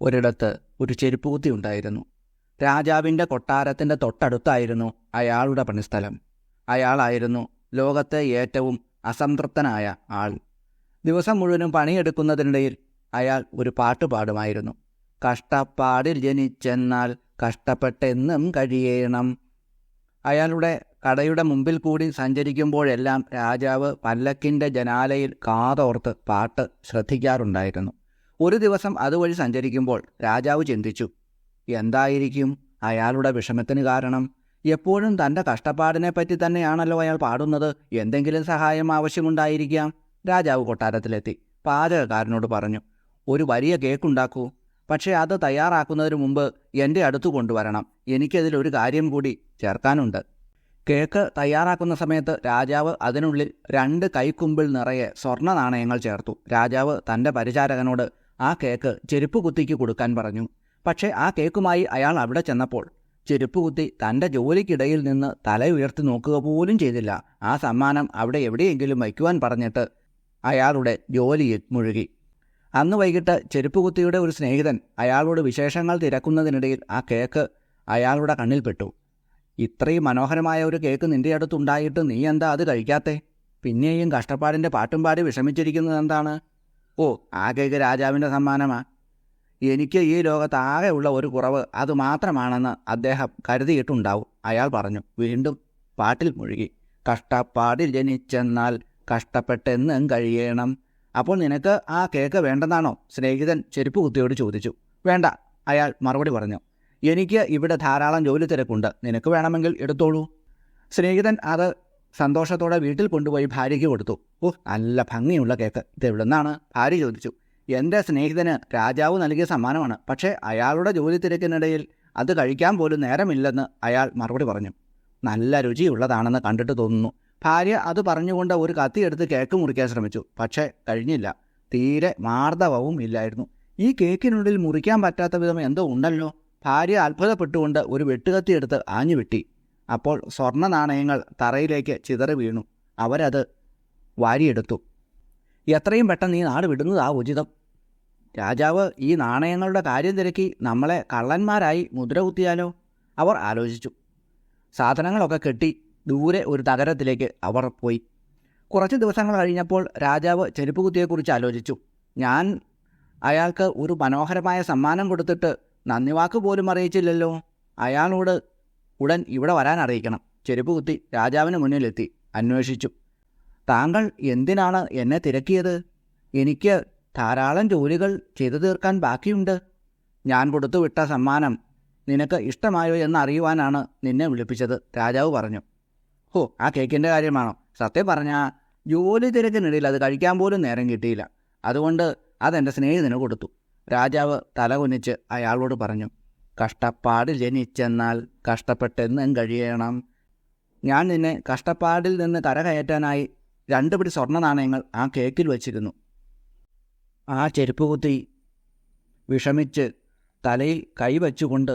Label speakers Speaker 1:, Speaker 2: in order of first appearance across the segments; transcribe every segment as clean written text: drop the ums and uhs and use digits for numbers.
Speaker 1: ഒരിടത്ത് ഒരു ചെരുപ്പുകുത്തി ഉണ്ടായിരുന്നു. രാജാവിൻ്റെ കൊട്ടാരത്തിൻ്റെ തൊട്ടടുത്തായിരുന്നു അയാളുടെ പണിസ്ഥലം. അയാളായിരുന്നു ലോകത്തെ ഏറ്റവും അസംതൃപ്തനായ ആൾ. ദിവസം മുഴുവനും പണിയെടുക്കുന്നതിനിടയിൽ അയാൾ ഒരു പാട്ട് പാടുമായിരുന്നു. കഷ്ടപ്പാടിൽ ജനിച്ചെന്നാൽ കഷ്ടപ്പെട്ടെന്നും കഴിയണം. അയാളുടെ കടയുടെ മുമ്പിൽ കൂടി സഞ്ചരിക്കുമ്പോഴെല്ലാം രാജാവ് പല്ലക്കിൻ്റെ ജനാലയിൽ കാതോർത്ത് പാട്ട് ശ്രദ്ധിക്കാറുണ്ടായിരുന്നു. ഒരു ദിവസം അതുവഴി സഞ്ചരിക്കുമ്പോൾ രാജാവ് ചിന്തിച്ചു, എന്തായിരിക്കും അയാളുടെ വിഷമത്തിന് കാരണം? എപ്പോഴും തൻ്റെ കഷ്ടപ്പാടിനെപ്പറ്റി തന്നെയാണല്ലോ അയാൾ പാടുന്നത്. എന്തെങ്കിലും സഹായം ആവശ്യമുണ്ടായിരിക്കാം. രാജാവ് കൊട്ടാരത്തിലെത്തി പാചകക്കാരനോട് പറഞ്ഞു, ഒരു വലിയ കേക്കുണ്ടാക്കൂ. പക്ഷേ അത് തയ്യാറാക്കുന്നതിന് മുമ്പ് എൻ്റെ അടുത്ത് കൊണ്ടുവരണം. എനിക്കതിലൊരു കാര്യം കൂടി ചേർക്കാനുണ്ട്. കേക്ക് തയ്യാറാക്കുന്ന സമയത്ത് രാജാവ് അതിനുള്ളിൽ 2 കൈക്കുമ്പിൾ നിറയെ സ്വർണ്ണ നാണയങ്ങൾ ചേർത്തു. രാജാവ് തൻ്റെ പരിചാരകനോട് ആ കേക്ക് ചെരുപ്പുകുത്തിക്ക് കൊടുക്കാൻ പറഞ്ഞു. പക്ഷേ ആ കേക്കുമായി അയാൾ അവിടെ ചെന്നപ്പോൾ ചെരുപ്പുകുത്തി തൻ്റെ ജോലിക്കിടയിൽ നിന്ന് തല ഉയർത്തി നോക്കുക പോലും ചെയ്തില്ല. ആ സമ്മാനം അവിടെ എവിടെയെങ്കിലും വയ്ക്കുവാൻ പറഞ്ഞിട്ട് അയാളുടെ ജോലിയിൽ മുഴുകി. അന്ന് വൈകിട്ട് ചെരുപ്പുകുത്തിയുടെ ഒരു സ്നേഹിതൻ അയാളോട് വിശേഷങ്ങൾ തിരക്കുന്നതിനിടയിൽ ആ കേക്ക് അയാളുടെ കണ്ണിൽപ്പെട്ടു. ഇത്രയും മനോഹരമായ ഒരു കേക്ക് നിൻ്റെ അടുത്തുണ്ടായിട്ട് നീ എന്താ അത് കഴിക്കാത്തെ? പിന്നെയും കഷ്ടപ്പാടിൻ്റെ പാട്ടും പാടി വിഷമിച്ചിരിക്കുന്നത് എന്താണ്? ഓ, ആ കേക്ക് രാജാവിൻ്റെ സമ്മാനമാ. എനിക്ക് ഈ ലോകത്താകെ ഉള്ള ഒരു കുറവ് അതുമാത്രമാണെന്ന് അദ്ദേഹം കരുതിയിട്ടുണ്ടാവും, അയാൾ പറഞ്ഞു. വീണ്ടും പാട്ടിൽ മുഴുകി. കഷ്ടപ്പാടിൽ ജനിച്ചെന്നാൽ കഷ്ടപ്പെട്ടെന്നും കഴിയണം. അപ്പോൾ നിനക്ക് ആ കേക്ക് വേണ്ടെന്നാണോ? സ്നേഹിതൻ ചെരുപ്പുകുത്തിയോട് ചോദിച്ചു. വേണ്ട, അയാൾ മറുപടി പറഞ്ഞു. എനിക്ക് ഇവിടെ ധാരാളം ജോലി തിരക്കുണ്ട്. നിനക്ക് വേണമെങ്കിൽ എടുത്തോളൂ. സ്നേഹിതൻ അത് സന്തോഷത്തോടെ വീട്ടിൽ കൊണ്ടുപോയി ഭാര്യയ്ക്ക് കൊടുത്തു. ഓ, നല്ല ഭംഗിയുള്ള കേക്ക്. ഇതെവിടുന്നാണ്? ഭാര്യ ചോദിച്ചു. എൻ്റെ സ്നേഹിതന് രാജാവ് നൽകിയ സമ്മാനമാണ്. പക്ഷേ അയാളുടെ ജോലി തിരക്കിനിടയിൽ അത് കഴിക്കാൻ പോലും നേരമില്ലെന്ന് അയാൾ മറുപടി പറഞ്ഞു. നല്ല രുചിയുള്ളതാണെന്ന് കണ്ടിട്ട് തോന്നുന്നു. ഭാര്യ അത് പറഞ്ഞുകൊണ്ട് ഒരു കത്തിയെടുത്ത് കേക്ക് മുറിക്കാൻ ശ്രമിച്ചു. പക്ഷേ കഴിഞ്ഞില്ല. തീരെ മാർദ്ദവവും ഇല്ലായിരുന്നു. ഈ കേക്കിനുള്ളിൽ മുറിക്കാൻ പറ്റാത്ത വിധം എന്തോ ഉണ്ടല്ലോ. ഭാര്യ അത്ഭുതപ്പെട്ടുകൊണ്ട് ഒരു വെട്ടുകത്തിയെടുത്ത് ആഞ്ഞു വെട്ടി. അപ്പോൾ സ്വർണ്ണ നാണയങ്ങൾ തറയിലേക്ക് ചിതറി വീണു. അവരത് വാരിയെടുത്തു. എത്രയും പെട്ടെന്ന് ഈ നാട് വിടുന്നതാ ഉചിതം. രാജാവ് ഈ നാണയങ്ങളുടെ കാര്യം തിരക്കി നമ്മളെ കള്ളന്മാരായി മുദ്ര കുത്തിയാലോ? അവർ ആലോചിച്ചു. സാധനങ്ങളൊക്കെ കെട്ടി ദൂരെ ഒരു നഗരത്തിലേക്ക് അവർ പോയി. കുറച്ച് ദിവസങ്ങൾ കഴിഞ്ഞപ്പോൾ രാജാവ് ചെരുപ്പുകുത്തിയെക്കുറിച്ച് ആലോചിച്ചു. ഞാൻ അയാൾക്ക് ഒരു മനോഹരമായ സമ്മാനം കൊടുത്തിട്ട് നന്ദിവാക്ക് പോലും അറിയിച്ചില്ലല്ലോ. അയാളോട് ഉടൻ ഇവിടെ വരാൻ അറിയിക്കണം. ചെരുപ്പുകുത്തി രാജാവിന് മുന്നിലെത്തി അന്വേഷിച്ചു. താങ്കൾ എന്തിനാണ് എന്നെ തിരക്കിയത്? എനിക്ക് ധാരാളം ജോലികൾ ചെയ്തു തീർക്കാൻ ബാക്കിയുണ്ട്. ഞാൻ കൊടുത്തുവിട്ട സമ്മാനം നിനക്ക് ഇഷ്ടമായോ എന്നറിയുവാനാണ് നിന്നെ വിളിപ്പിച്ചത്, രാജാവ് പറഞ്ഞു. ഓ, ആ കേക്കിൻ്റെ കാര്യമാണോ? സത്യം പറഞ്ഞാൽ ജോലി തിരക്കിനിടയിൽ അത് കഴിക്കാൻ പോലും നേരം കിട്ടിയില്ല. അതുകൊണ്ട് അതെൻ്റെ സ്നേഹിതന് കൊടുത്തു. രാജാവ് തലകുനിച്ച് അയാളോട് പറഞ്ഞു. കഷ്ടപ്പാടിൽ ജനിച്ചെന്നാൽ കഷ്ടപ്പെട്ടെന്നും കഴിയണം. ഞാൻ നിന്നെ കഷ്ടപ്പാടിൽ നിന്ന് കരകയറ്റാനായി 2 പിടി സ്വർണ്ണ നാണയങ്ങൾ ആ കേക്കിൽ വച്ചിരുന്നു. ആ ചെരുപ്പുകുത്തി വിഷമിച്ച് തലയിൽ കൈവച്ചുകൊണ്ട്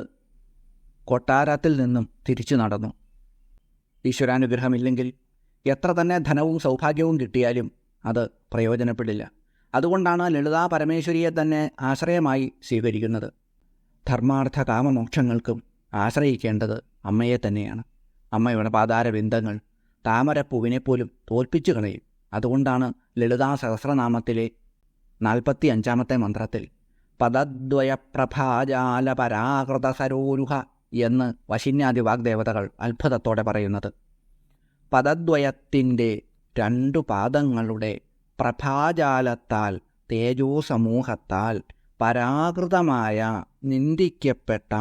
Speaker 1: കൊട്ടാരത്തിൽ നിന്നും തിരിച്ചു നടന്നു. ഈശ്വരാനുഗ്രഹമില്ലെങ്കിൽ എത്ര തന്നെ ധനവും സൗഭാഗ്യവും കിട്ടിയാലും അത് പ്രയോജനപ്പെടില്ല. അതുകൊണ്ടാണ് ലളിതാ പരമേശ്വരിയെ തന്നെ ആശ്രയമായി സ്വീകരിക്കുന്നത്. ധർമാർത്ഥ കാമമോക്ഷങ്ങൾക്കും ആശ്രയിക്കേണ്ടത് അമ്മയെ തന്നെയാണ്. അമ്മയുടെ പാതാരബിന്ദങ്ങൾ താമരപ്പൂവിനെപ്പോലും തോൽപ്പിച്ചു കളയും. അതുകൊണ്ടാണ് ലളിതാ സഹസ്രനാമത്തിലെ 45-ാമത്തെ മന്ത്രത്തിൽ പദദ്വയ പ്രഭാജാല പരാകൃത സരോരുഹ എന്ന് വശിന്യാദി വാഗ്ദേവതകൾ അത്ഭുതത്തോടെ പറയുന്നത്. പദദ്വയത്തിൻ്റെ 2 പാദങ്ങളുടെ പ്രഭാജാലത്താൽ തേജോസമൂഹത്താൽ പരാകൃതമായ നിന്ദിക്കപ്പെട്ട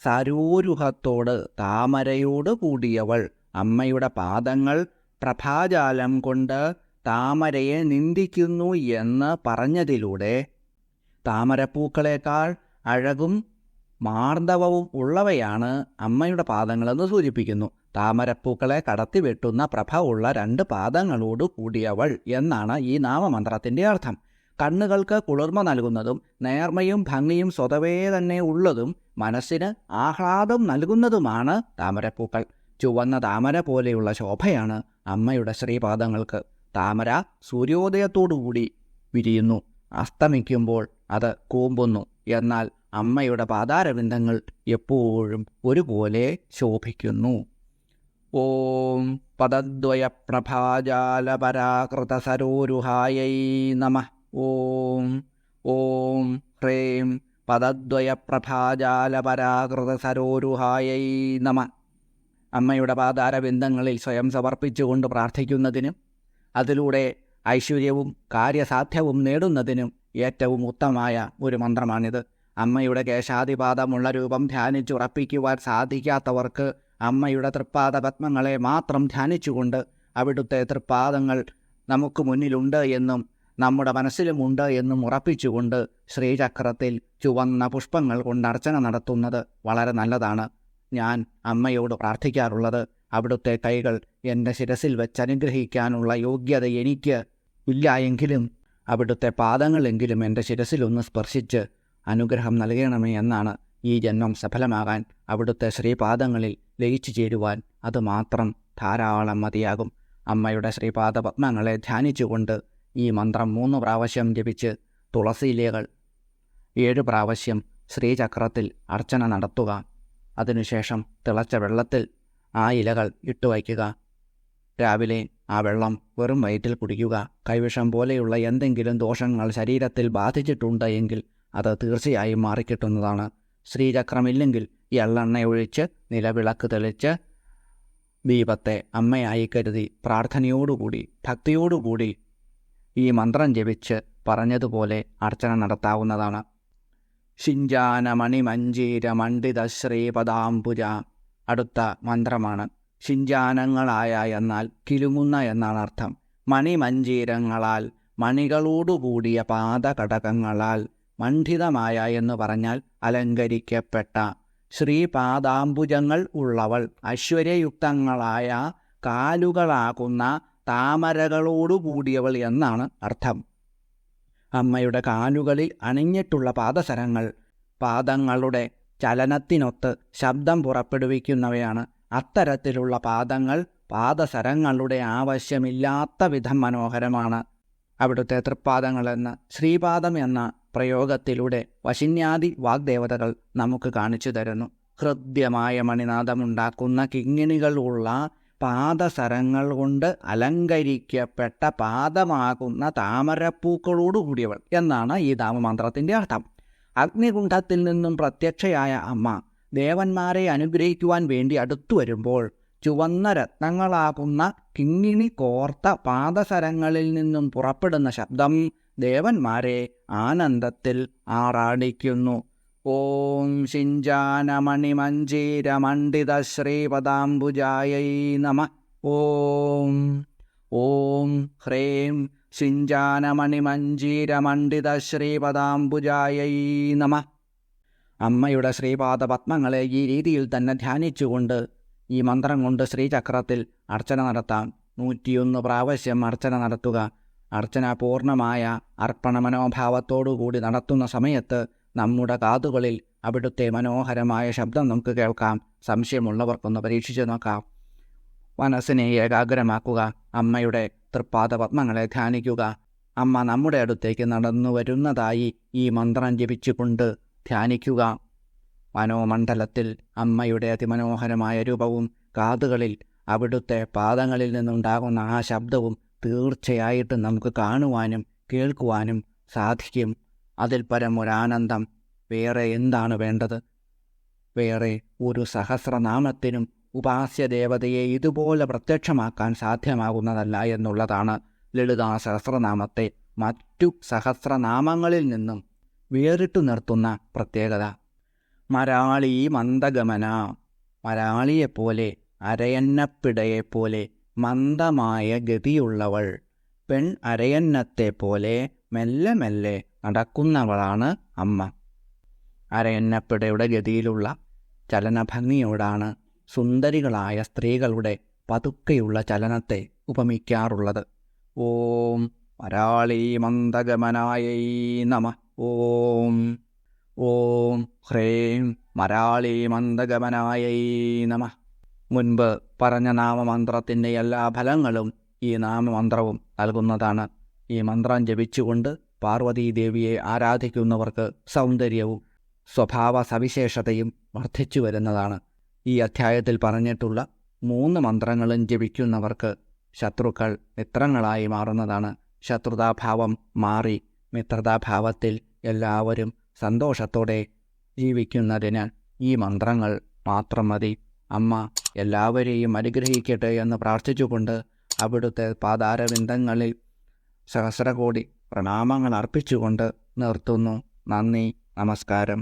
Speaker 1: സരോരുഹത്തോട് താമരയോട് കൂടിയവൾ അമ്മയുടെ പാദങ്ങൾ പ്രഭാജാലം കൊണ്ട് താമരയെ നിന്ദിക്കുന്നു എന്ന് പറഞ്ഞതിലൂടെ താമരപ്പൂക്കളേക്കാൾ അഴകും മാർദ്ദവവും ഉള്ളവയാണ് അമ്മയുടെ പാദങ്ങളെന്ന് സൂചിപ്പിക്കുന്നു. താമരപ്പൂക്കളെ കടത്തിവെട്ടുന്ന പ്രഭ ഉള്ള 2 പാദങ്ങളോട് കൂടിയവൾ എന്നാണ് ഈ നാമമന്ത്രത്തിൻ്റെ അർത്ഥം. കണ്ണുകൾക്ക് കുളിർമ നൽകുന്നതും നേർമയും ഭംഗിയും സ്വതവേ തന്നെ ഉള്ളതും മനസ്സിന് ആഹ്ലാദം നൽകുന്നതുമാണ് താമരപ്പൂക്കൾ. ചുവന്ന താമര പോലെയുള്ള ശോഭയാണ് അമ്മയുടെ ശ്രീപാദങ്ങൾക്ക്. താമര സൂര്യോദയത്തോടുകൂടി വിരിയുന്നു, അസ്തമിക്കുമ്പോൾ അത് കൂമ്പുന്നു. എന്നാൽ അമ്മയുടെ പാതാരവിന്ദങ്ങൾ എപ്പോഴും ഒരുപോലെ ശോഭിക്കുന്നു. ഓം പദദ്വയ പ്രഭാജാലപരാകൃതസരോരുഹായൈ നമഃ. ഓം ഹ്രീം പദദ്വയ പ്രഭാജാലപരാകൃതസരോരുഹായൈ നമഃ. അമ്മയുടെ പാതാരബിന്ദങ്ങളിൽ സ്വയം സമർപ്പിച്ചുകൊണ്ട് പ്രാർത്ഥിക്കുന്നതിനും അതിലൂടെ ഐശ്വര്യവും കാര്യസാധ്യവും നേടുന്നതിനും ഏറ്റവും ഉത്തമമായ ഒരു മന്ത്രമാണിത്. അമ്മയുടെ കേശാദിപാദമുള്ള രൂപം ധ്യാനിച്ചുറപ്പിക്കുവാൻ സാധിക്കാത്തവർക്ക് അമ്മയുടെ തൃപ്പാദ പത്മങ്ങളെ മാത്രം ധ്യാനിച്ചുകൊണ്ട് അവിടുത്തെ തൃപ്പാദങ്ങൾ നമുക്ക് മുന്നിലുണ്ട് എന്നും നമ്മുടെ മനസ്സിലുമുണ്ട് എന്നും ഉറപ്പിച്ചുകൊണ്ട് ശ്രീചക്രത്തിൽ ചുവന്ന പുഷ്പങ്ങൾ കൊണ്ട് അർച്ചന നടത്തുന്നത് വളരെ നല്ലതാണ്. ഞാൻ അമ്മയോട് പ്രാർത്ഥിക്കാറുള്ളത്, അവിടുത്തെ കൈകൾ എൻ്റെ ശിരസിൽ വെച്ച് അനുഗ്രഹിക്കാനുള്ള യോഗ്യത എനിക്ക് ഇല്ല എങ്കിലും അവിടുത്തെ പാദങ്ങളെങ്കിലും എൻ്റെ ശിരസിലൊന്ന് സ്പർശിച്ച് അനുഗ്രഹം നൽകണമേ എന്നാണ്. ഈ ജന്മം സഫലമാകാൻ അവിടുത്തെ ശ്രീപാദങ്ങളിൽ ലയിച്ചു ചേരുവാൻ അത് മാത്രം ധാരാളം മതിയാകും. അമ്മയുടെ ശ്രീപാദ പത്മങ്ങളെ ധ്യാനിച്ചുകൊണ്ട് ഈ മന്ത്രം 3 പ്രാവശ്യം ജപിച്ച് തുളസിയിലകൾ 7 പ്രാവശ്യം ശ്രീചക്രത്തിൽ അർച്ചന നടത്തുക. അതിനുശേഷം തിളച്ച വെള്ളത്തിൽ ആ ഇലകൾ ഇട്ടുവയ്ക്കുക. രാവിലെ ആ വെള്ളം വെറും വയറ്റിൽ കുടിക്കുക. കൈവിഷം പോലെയുള്ള എന്തെങ്കിലും ദോഷങ്ങൾ ശരീരത്തിൽ ബാധിച്ചിട്ടുണ്ട് എങ്കിൽ അത് തീർച്ചയായും മാറിക്കിട്ടുന്നതാണ്. ശ്രീചക്രമില്ലെങ്കിൽ എള്ളെണ്ണ ഒഴിച്ച് നിലവിളക്ക് തെളിച്ച് ദീപത്തെ അമ്മയായി കരുതി പ്രാർത്ഥനയോടുകൂടി ഭക്തിയോടുകൂടി ഈ മന്ത്രം ജപിച്ച് പറഞ്ഞതുപോലെ അർച്ചന നടത്താവുന്നതാണ്. ശിഞ്ചാനമണിമഞ്ജീരമണ്ഡിത ശ്രീപദാംബുജ അടുത്ത മന്ത്രമാണ്. ശിഞ്ചാനങ്ങളായ എന്നാൽ കിലുങ്ങുന്ന എന്നാണ് അർത്ഥം. മണിമഞ്ജീരങ്ങളാൽ മണികളോടുകൂടിയ പാദകടകങ്ങളാൽ മണ്ഡിതമായ എന്ന് പറഞ്ഞാൽ അലങ്കരിക്കപ്പെട്ട ശ്രീപാദാംബുജങ്ങൾ ഉള്ളവൾ, ഐശ്വര്യയുക്തങ്ങളായ കാലുകളാകുന്ന താമരകളോടുകൂടിയവൾ എന്നാണ് അർത്ഥം. അമ്മയുടെ കാലുകളിൽ അണിഞ്ഞിട്ടുള്ള പാദസരങ്ങൾ പാദങ്ങളുടെ ചലനത്തിനൊത്ത് ശബ്ദം പുറപ്പെടുവിക്കുന്നവയാണ്. അത്തരത്തിലുള്ള പാദങ്ങൾ പാദസരങ്ങളുടെ ആവശ്യമില്ലാത്ത വിധം മനോഹരമാണ്. അവിടുത്തെ തൃപ്പാദങ്ങളെന്ന് ശ്രീപാദം എന്ന പ്രയോഗത്തിലൂടെ വശിന്യാദി വാഗ്ദേവതകൾ നമുക്ക് കാണിച്ചു തരുന്നു. ഹൃദ്യമായ മണിനാദമുണ്ടാക്കുന്ന കിങ്ങിണികളുള്ള പാദസരങ്ങൾ കൊണ്ട് അലങ്കരിക്കപ്പെട്ട പാദമാകുന്ന താമരപ്പൂക്കളോടുകൂടിയവൾ എന്നാണ് ഈ നാമമന്ത്രത്തിൻ്റെ അർത്ഥം. അഗ്നികുണ്ഠത്തിൽ നിന്നും പ്രത്യക്ഷയായ അമ്മ ദേവന്മാരെ അനുഗ്രഹിക്കുവാൻ വേണ്ടി അടുത്തു വരുമ്പോൾ ചുവന്ന രത്നങ്ങളാകുന്ന കിങ്ങിണി കോർത്ത പാദസരങ്ങളിൽ നിന്നും പുറപ്പെടുന്ന ശബ്ദം ദേവന്മാരെ ആനന്ദത്തിൽ ആറാടിക്കുന്നു. ഓം ശിഞ്ചാനമണിമഞ്ജീരമണ്ഡിത ശ്രീപദാംബുജായൈ നമഃ. ഓം ഹ്രീം ശിഞ്ചാനമണിമഞ്ജീരമണ്ഡിത ശ്രീപദാംബുജായൈ നമഃ. അമ്മയുടെ ശ്രീപാദ പത്മങ്ങളെ ഈ രീതിയിൽ തന്നെ ധ്യാനിച്ചുകൊണ്ട് ഈ മന്ത്രം കൊണ്ട് ശ്രീചക്രത്തിൽ അർച്ചന നടത്താം. 101 പ്രാവശ്യം അർച്ചന നടത്തുക. അർച്ചന പൂർണ്ണമായ അർപ്പണ മനോഭാവത്തോടുകൂടി നടത്തുന്ന സമയത്ത് നമ്മുടെ കാതുകളിൽ അവിടുത്തെ മനോഹരമായ ശബ്ദം നമുക്ക് കേൾക്കാം. സംശയമുള്ളവർക്കൊന്ന് പരീക്ഷിച്ചു നോക്കാം. മനസ്സിനെ ഏകാഗ്രമാക്കുക. അമ്മയുടെ തൃപ്പാദ പത്മങ്ങളെ ധ്യാനിക്കുക. അമ്മ നമ്മുടെ അടുത്തേക്ക് നടന്നു വരുന്നതായി ഈ മന്ത്രം ജപിച്ചുകൊണ്ട് ധ്യാനിക്കുക. മനോമണ്ഡലത്തിൽ അമ്മയുടെ അതിമനോഹരമായ രൂപവും കാതുകളിൽ അവിടുത്തെ പാദങ്ങളിൽ നിന്നുണ്ടാകുന്ന ആ ശബ്ദവും തീർച്ചയായിട്ടും നമുക്ക് കാണുവാനും കേൾക്കുവാനും സാധിക്കും. അതിൽ പരം ഒരാനന്ദം വേറെ എന്താണ് വേണ്ടത്? വേറെ ഒരു സഹസ്രനാമത്തിനും ഉപാസ്യദേവതയെ ഇതുപോലെ പ്രത്യക്ഷമാക്കാൻ സാധ്യമാകുന്നതല്ല എന്നുള്ളതാണ് ലളിതാ സഹസ്രനാമത്തെ മറ്റു സഹസ്രനാമങ്ങളിൽ നിന്നും വേറിട്ടു നിർത്തുന്ന പ്രത്യേകത. മരാളി മന്ദഗമന, മരാളിയെപ്പോലെ അരയന്നപ്പിടയെപ്പോലെ മന്ദമായ ഗതിയുള്ളവൾ, പെൺ അരയന്നത്തെപ്പോലെ മെല്ലെ മെല്ലെ നടക്കുന്നവളാണ് അമ്മ. അരയന്നപ്പിടയുടെ ഗതിയിലുള്ള ചലനഭംഗിയോടാണ് സുന്ദരികളായ സ്ത്രീകളുടെ പതുക്കെയുള്ള ചലനത്തെ ഉപമിക്കാറുള്ളത്. ഓം മരാളി മന്ദഗമനായൈ നമഃ. ഓം ഹ്രീം മരാളി മന്ദഗമനായൈ നമഃ. മുൻപ് പറഞ്ഞ നാമമന്ത്രത്തിൻ്റെ എല്ലാ ഫലങ്ങളും ഈ നാമമന്ത്രവും നൽകുന്നതാണ്. ഈ മന്ത്രം ജപിച്ചുകൊണ്ട് പാർവതീദേവിയെ ആരാധിക്കുന്നവർക്ക് സൗന്ദര്യവും സ്വഭാവ സവിശേഷതയും വർദ്ധിച്ചു വരുന്നതാണ്. ഈ അധ്യായത്തിൽ പറഞ്ഞിട്ടുള്ള 3 മന്ത്രങ്ങളും ജപിക്കുന്നവർക്ക് ശത്രുക്കൾ മിത്രങ്ങളായി മാറുന്നതാണ്. ശത്രുതാഭാവം മാറി മിത്രതാഭാവത്തിൽ എല്ലാവരും സന്തോഷത്തോടെ ജീവിക്കുന്നതിന് ഈ മന്ത്രങ്ങൾ മാത്രം മതി. അമ്മ എല്ലാവരെയും അനുഗ്രഹിക്കട്ടെ എന്ന് പ്രാർത്ഥിച്ചുകൊണ്ട് അവിടുത്തെ പാതാരവിന്ദങ്ങളിൽ സഹസ്രകോടി പ്രണാമങ്ങൾ അർപ്പിച്ചുകൊണ്ട് നിർത്തുന്നു. നന്ദി, നമസ്കാരം.